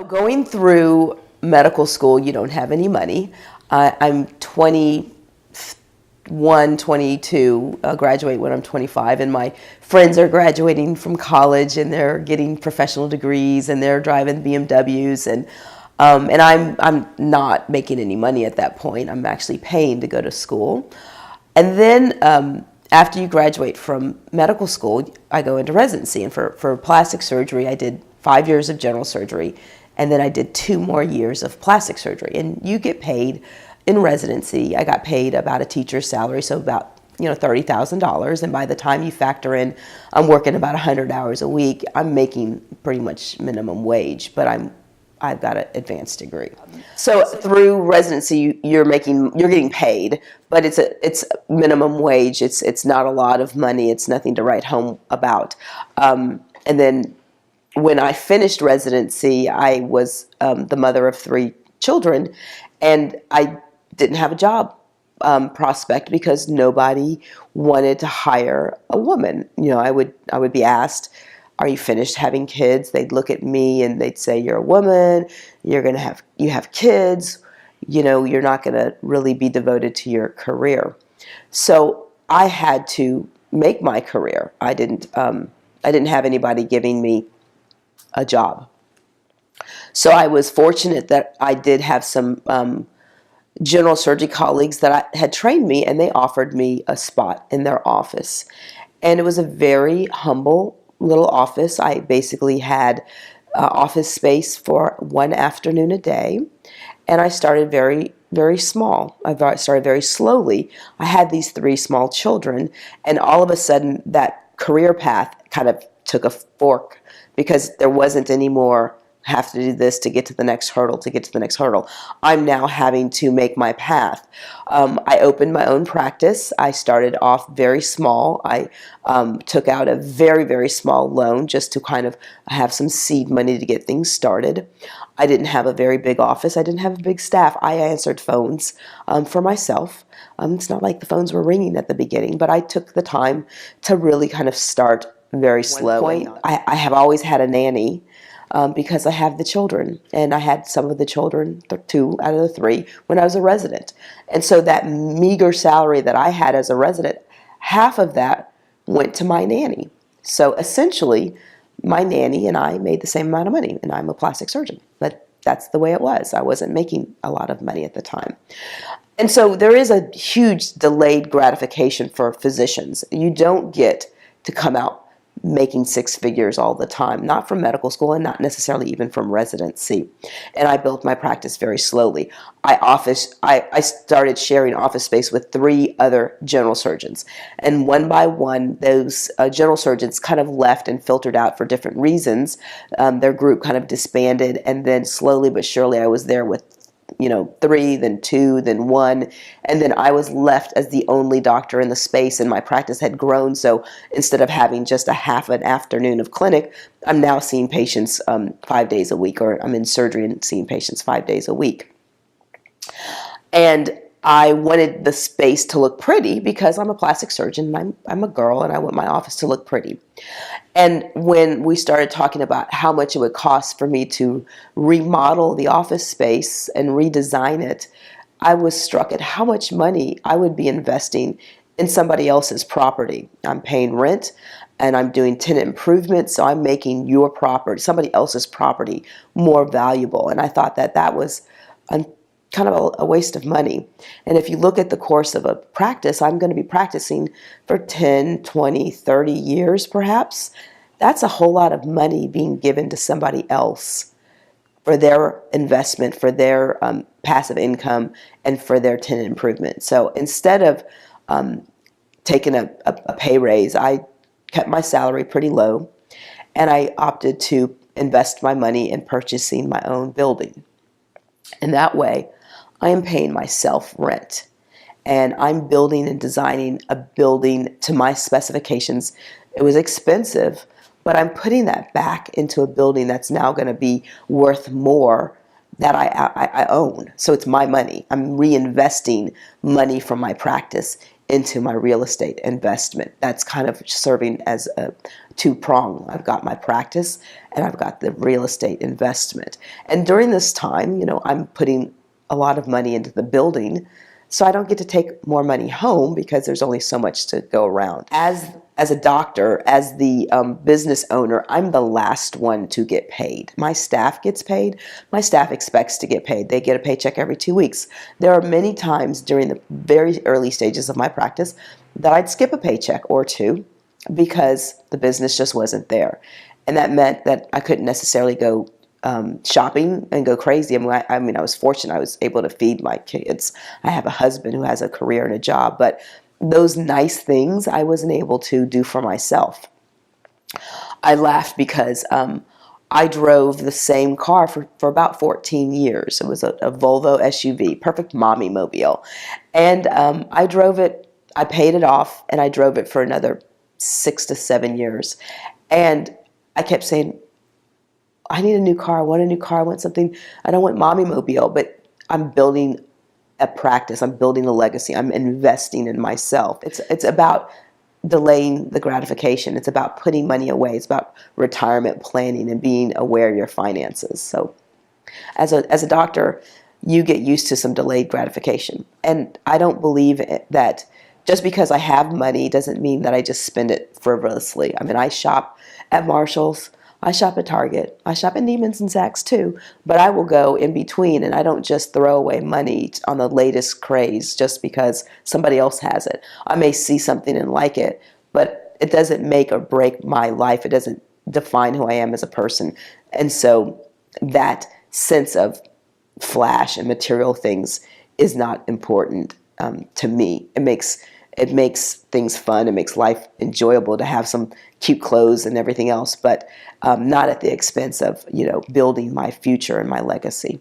Going through medical school, you don't have any money. I'm 21, 22, graduate when I'm 25, and my friends are graduating from college and they're getting professional degrees and they're driving BMWs, and I'm not making any money at that point. I'm actually paying to go to school. And then after you graduate from medical school, I go into residency, and for plastic surgery, I did 5 years of general surgery, and then I did 2 more years of plastic surgery. And you get paid in residency. I got paid about a teacher's salary, so about $30,000. And by the time you factor in, I'm working about 100 hours a week. I'm making pretty much minimum wage, but I've got an advanced degree. So through residency, you're getting paid, but it's minimum wage. It's not a lot of money. It's nothing to write home about. And then when I finished residency, I was the mother of 3 children, and I didn't have a job prospect because nobody wanted to hire a woman. I would be asked, "Are you finished having kids?" They'd look at me and they'd say, "You're a woman. You have kids. You're not going to really be devoted to your career." So I had to make my career. I didn't have anybody giving me a job. So I was fortunate that I did have some general surgery colleagues that had trained me, and they offered me a spot in their office. And it was a very humble little office. I basically had office space for 1 afternoon a day, and I started very, very small. I started very slowly. I had these 3 small children, and all of a sudden that career path kind of took a fork, because there wasn't any more have to do this to get to the next hurdle, to get to the next hurdle. I'm now having to make my path. I opened my own practice. I started off very small. I took out a very, very small loan just to kind of have some seed money to get things started. I didn't have a very big office. I didn't have a big staff. I answered phones for myself. It's not like the phones were ringing at the beginning, but I took the time to really kind of start very slowly. I have always had a nanny. Because I have the children, and I had some of the children, 2 out of the 3, when I was a resident. And so that meager salary that I had as a resident, half of that went to my nanny. So essentially, my nanny and I made the same amount of money, and I'm a plastic surgeon. But that's the way it was. I wasn't making a lot of money at the time. And so there is a huge delayed gratification for physicians. You don't get to come out making 6 figures all the time, not from medical school and not necessarily even from residency. And I built my practice very slowly. I started sharing office space with 3 other general surgeons. And one by one, those general surgeons kind of left and filtered out for different reasons. Their group kind of disbanded, and then slowly but surely I was there with 3, then 2, then 1, and then I was left as the only doctor in the space, and my practice had grown. So instead of having just a half an afternoon of clinic, I'm now seeing patients 5 days a week, or I'm in surgery and seeing patients 5 days a week. And I wanted the space to look pretty because I'm a plastic surgeon, and I'm a girl, and I want my office to look pretty. And when we started talking about how much it would cost for me to remodel the office space and redesign it, I was struck at how much money I would be investing in somebody else's property. I'm paying rent, and I'm doing tenant improvements, so I'm making your property, somebody else's property, more valuable. And I thought that was kind of a waste of money. And if you look at the course of a practice, I'm going to be practicing for 10, 20, 30 years perhaps. That's a whole lot of money being given to somebody else for their investment, for their passive income, and for their tenant improvement. So instead of taking a pay raise, I kept my salary pretty low, and I opted to invest my money in purchasing my own building. And that way, I am paying myself rent, and I'm building and designing a building to my specifications. It was expensive, but I'm putting that back into a building that's now going to be worth more that I own. So it's my money. I'm reinvesting money from my practice into my real estate investment. That's kind of serving as a two-prong. I've got my practice and I've got the real estate investment. And during this time, you know, I'm putting a lot of money into the building, so I don't get to take more money home because there's only so much to go around. As a doctor, as the business owner, I'm the last one to get paid. My staff gets paid. My staff expects to get paid. They get a paycheck every 2 weeks. There are many times during the very early stages of my practice that I'd skip a paycheck or two because the business just wasn't there. And that meant that I couldn't necessarily go shopping and go crazy. I mean, I was fortunate. I was able to feed my kids. I have a husband who has a career and a job, but those nice things I wasn't able to do for myself. I laughed because I drove the same car for about 14 years. It was a Volvo SUV, perfect mommy mobile. And I drove it, I paid it off, and I drove it for another 6 to 7 years. And I kept saying, I need a new car, I want a new car, I want something, I don't want mommy mobile, but I'm building a practice, I'm building a legacy, I'm investing in myself. It's about delaying the gratification. It's about putting money away. It's about retirement planning and being aware of your finances. So as a doctor, you get used to some delayed gratification. And I don't believe that just because I have money doesn't mean that I just spend it frivolously. I mean, I shop at Marshall's, I shop at Target, I shop at Neiman's and Saks too, but I will go in between, and I don't just throw away money on the latest craze just because somebody else has it. I may see something and like it, but it doesn't make or break my life. It doesn't define who I am as a person. And so that sense of flash and material things is not important to me. It makes things fun. It makes life enjoyable to have some cute clothes and everything else, but not at the expense of, you know, building my future and my legacy.